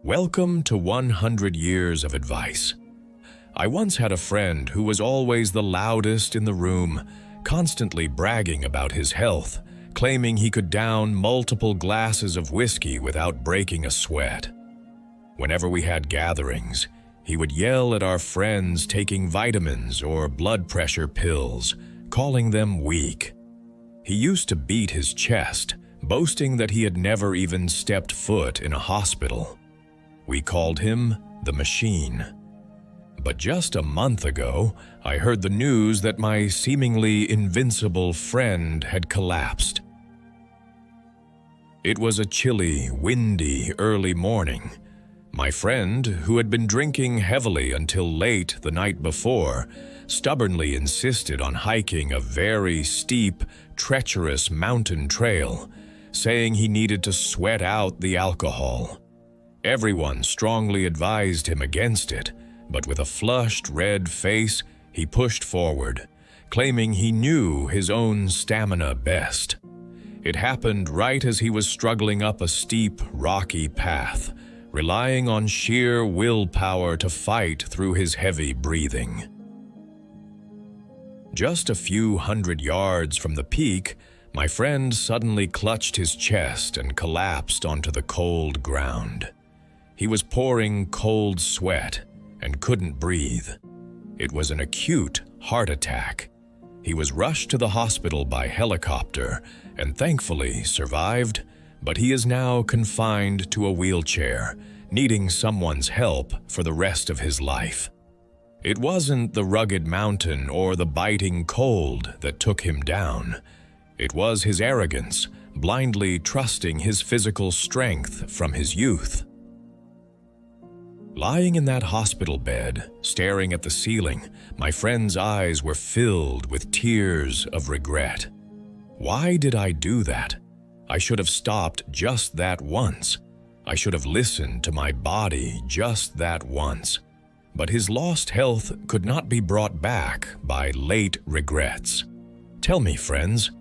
Welcome to 100 Years of Advice. I once had a friend who was always the loudest in the room, constantly bragging about his health, claiming he could down multiple glasses of whiskey without breaking a sweat. Whenever we had gatherings, he would yell at our friends taking vitamins or blood pressure pills, calling them weak. He used to beat his chest, boasting that he had never even stepped foot in a hospital. We called him the Machine. But just a month ago, I heard the news that my seemingly invincible friend had collapsed. It was a chilly, windy, early morning. My friend, who had been drinking heavily until late the night before, stubbornly insisted on hiking a very steep, treacherous mountain trail, saying he needed to sweat out the alcohol. Everyone strongly advised him against it, but with a flushed red face, he pushed forward, claiming he knew his own stamina best. It happened right as he was struggling up a steep, rocky path, relying on sheer willpower to fight through his heavy breathing. Just a few hundred yards from the peak, my friend suddenly clutched his chest and collapsed onto the cold ground. He was pouring cold sweat and couldn't breathe. It was an acute heart attack. He was rushed to the hospital by helicopter and thankfully survived, but he is now confined to a wheelchair, needing someone's help for the rest of his life. It wasn't the rugged mountain or the biting cold that took him down. It was his arrogance, blindly trusting his physical strength from his youth. Lying in that hospital bed, staring at the ceiling, my friend's eyes were filled with tears of regret. Why did I do that? I should have stopped just that once. I should have listened to my body just that once. But his lost health could not be brought back by late regrets. Tell me, friends,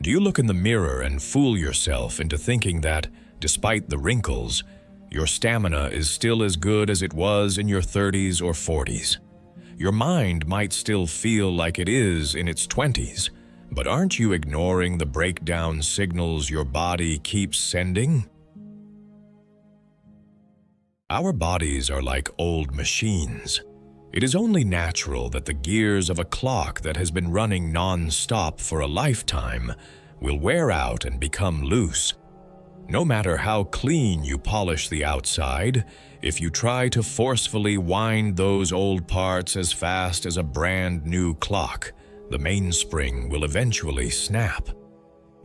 do you look in the mirror and fool yourself into thinking that, despite the wrinkles, your stamina is still as good as it was in your 30s or 40s? Your mind might still feel like it is in its 20s, but aren't you ignoring the breakdown signals your body keeps sending? Our bodies are like old machines. It is only natural that the gears of a clock that has been running non-stop for a lifetime will wear out and become loose. No matter how clean you polish the outside, if you try to forcefully wind those old parts as fast as a brand new clock, the mainspring will eventually snap.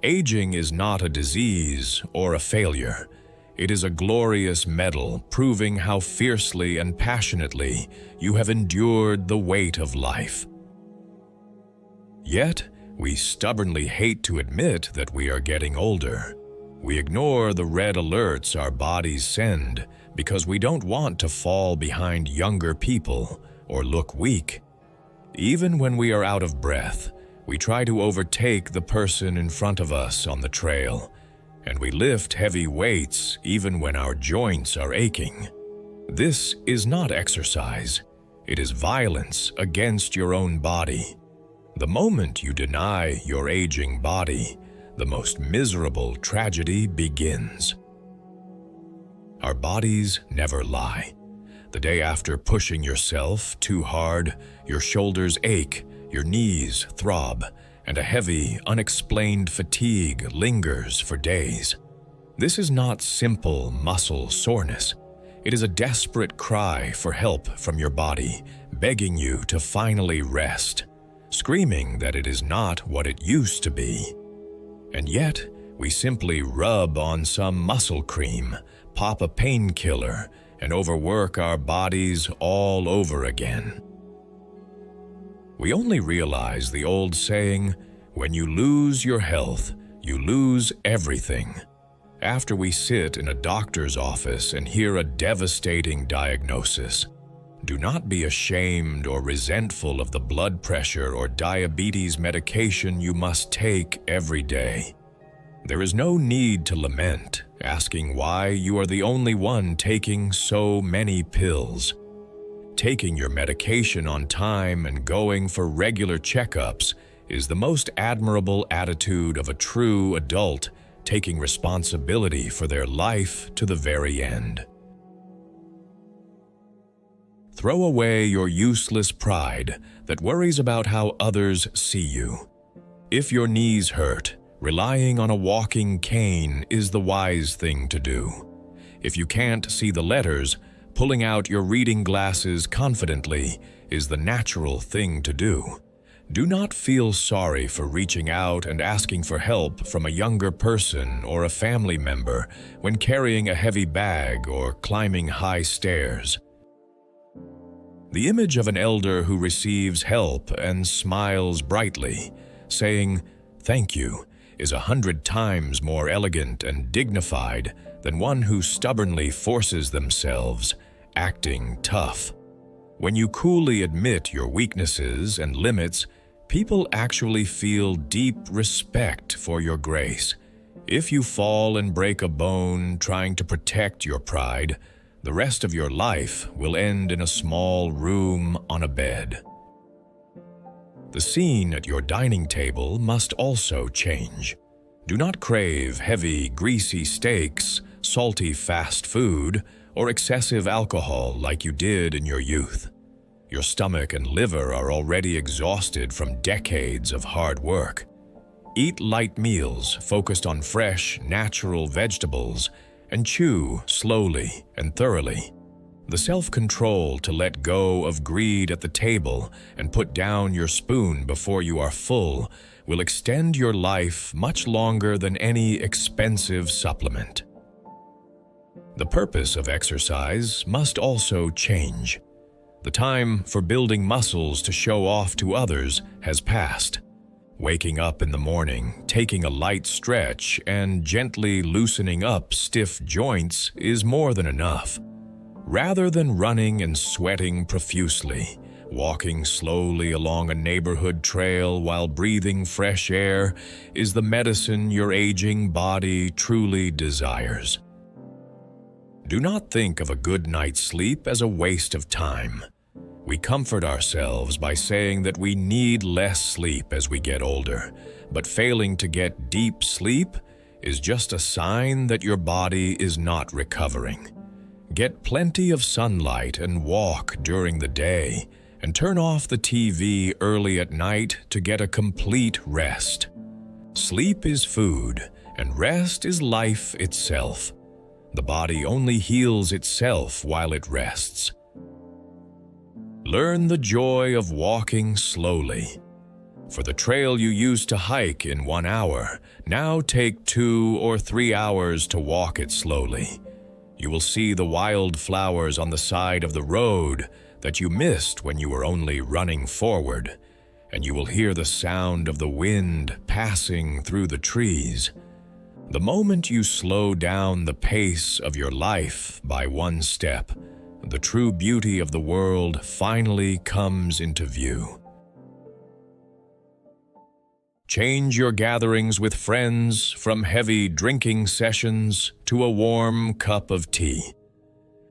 Aging is not a disease or a failure. It is a glorious medal proving how fiercely and passionately you have endured the weight of life. Yet, we stubbornly hate to admit that we are getting older. We ignore the red alerts our bodies send because we don't want to fall behind younger people or look weak. Even when we are out of breath, we try to overtake the person in front of us on the trail, and we lift heavy weights even when our joints are aching. This is not exercise. It is violence against your own body. The moment you deny your aging body, the most miserable tragedy begins. Our bodies never lie. The day after pushing yourself too hard, your shoulders ache, your knees throb, and a heavy, unexplained fatigue lingers for days. This is not simple muscle soreness. It is a desperate cry for help from your body, begging you to finally rest, screaming that it is not what it used to be. And yet, we simply rub on some muscle cream, pop a painkiller, and overwork our bodies all over again. We only realize the old saying, when you lose your health, you lose everything, after we sit in a doctor's office and hear a devastating diagnosis. Do not be ashamed or resentful of the blood pressure or diabetes medication you must take every day. There is no need to lament, asking why you are the only one taking so many pills. Taking your medication on time and going for regular checkups is the most admirable attitude of a true adult, taking responsibility for their life to the very end. Throw away your useless pride that worries about how others see you. If your knees hurt, relying on a walking cane is the wise thing to do. If you can't see the letters, pulling out your reading glasses confidently is the natural thing to do. Do not feel sorry for reaching out and asking for help from a younger person or a family member when carrying a heavy bag or climbing high stairs. The image of an elder who receives help and smiles brightly, saying, "Thank you," is 100 times more elegant and dignified than one who stubbornly forces themselves, acting tough. When you coolly admit your weaknesses and limits, people actually feel deep respect for your grace. If you fall and break a bone trying to protect your pride, the rest of your life will end in a small room on a bed. The scene at your dining table must also change. Do not crave heavy, greasy steaks, salty fast food, or excessive alcohol like you did in your youth. Your stomach and liver are already exhausted from decades of hard work. Eat light meals focused on fresh, natural vegetables and chew slowly and thoroughly. The self-control to let go of greed at the table and put down your spoon before you are full will extend your life much longer than any expensive supplement. The purpose of exercise must also change. The time for building muscles to show off to others has passed. Waking up in the morning, taking a light stretch, and gently loosening up stiff joints is more than enough. Rather than running and sweating profusely, walking slowly along a neighborhood trail while breathing fresh air is the medicine your aging body truly desires. Do not think of a good night's sleep as a waste of time. We comfort ourselves by saying that we need less sleep as we get older, but failing to get deep sleep is just a sign that your body is not recovering. Get plenty of sunlight and walk during the day, and turn off the TV early at night to get a complete rest. Sleep is food, and rest is life itself. The body only heals itself while it rests. Learn the joy of walking slowly. For the trail you used to hike in 1 hour, now take 2 or 3 hours to walk it slowly. You will see the wild flowers on the side of the road that you missed when you were only running forward, and you will hear the sound of the wind passing through the trees. The moment you slow down the pace of your life by 1 step, the true beauty of the world finally comes into view. Change your gatherings with friends from heavy drinking sessions to a warm cup of tea.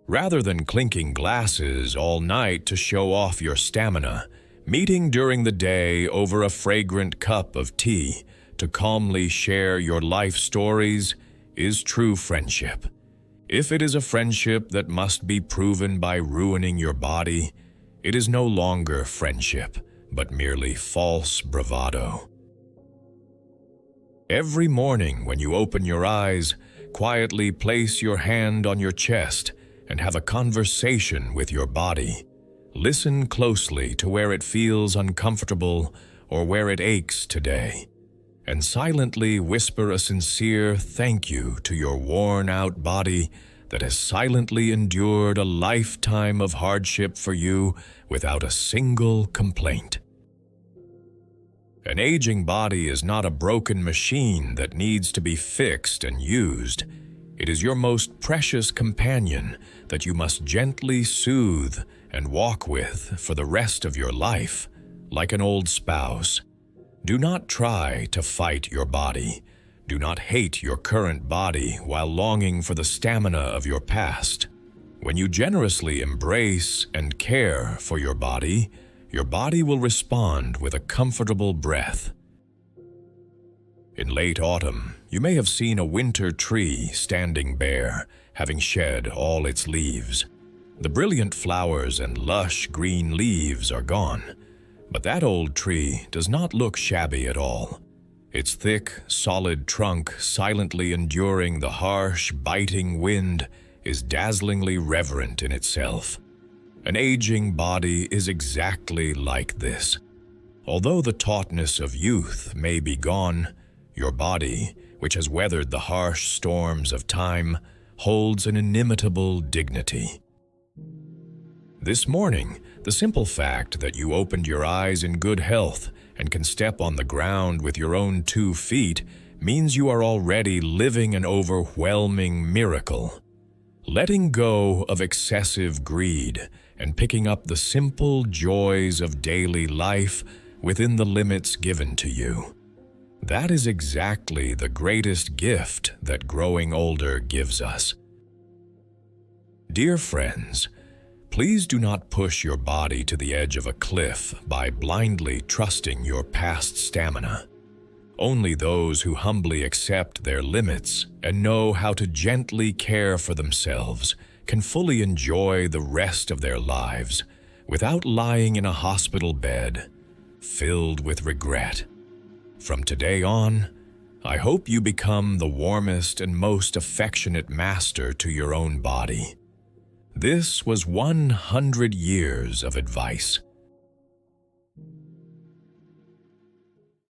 Rather than clinking glasses all night to show off your stamina, meeting during the day over a fragrant cup of tea to calmly share your life stories is true friendship. If it is a friendship that must be proven by ruining your body, it is no longer friendship, but merely false bravado. Every morning when you open your eyes, quietly place your hand on your chest and have a conversation with your body. Listen closely to where it feels uncomfortable or where it aches today, and silently whisper a sincere thank you to your worn-out body that has silently endured a lifetime of hardship for you without a single complaint. An aging body is not a broken machine that needs to be fixed and used. It is your most precious companion that you must gently soothe and walk with for the rest of your life, like an old spouse. Do not try to fight your body. Do not hate your current body while longing for the stamina of your past. When you generously embrace and care for your body will respond with a comfortable breath. In late autumn, you may have seen a winter tree standing bare, having shed all its leaves. The brilliant flowers and lush green leaves are gone, but that old tree does not look shabby at all. Its thick, solid trunk, silently enduring the harsh, biting wind, is dazzlingly reverent in itself. An aging body is exactly like this. Although the tautness of youth may be gone, your body, which has weathered the harsh storms of time, holds an inimitable dignity. This morning, the simple fact that you opened your eyes in good health and can step on the ground with your own 2 feet means you are already living an overwhelming miracle. Letting go of excessive greed and picking up the simple joys of daily life within the limits given to you. That is exactly the greatest gift that growing older gives us. Dear friends, please do not push your body to the edge of a cliff by blindly trusting your past stamina. Only those who humbly accept their limits and know how to gently care for themselves can fully enjoy the rest of their lives without lying in a hospital bed, filled with regret. From today on, I hope you become the warmest and most affectionate master to your own body. This was 100 years of advice.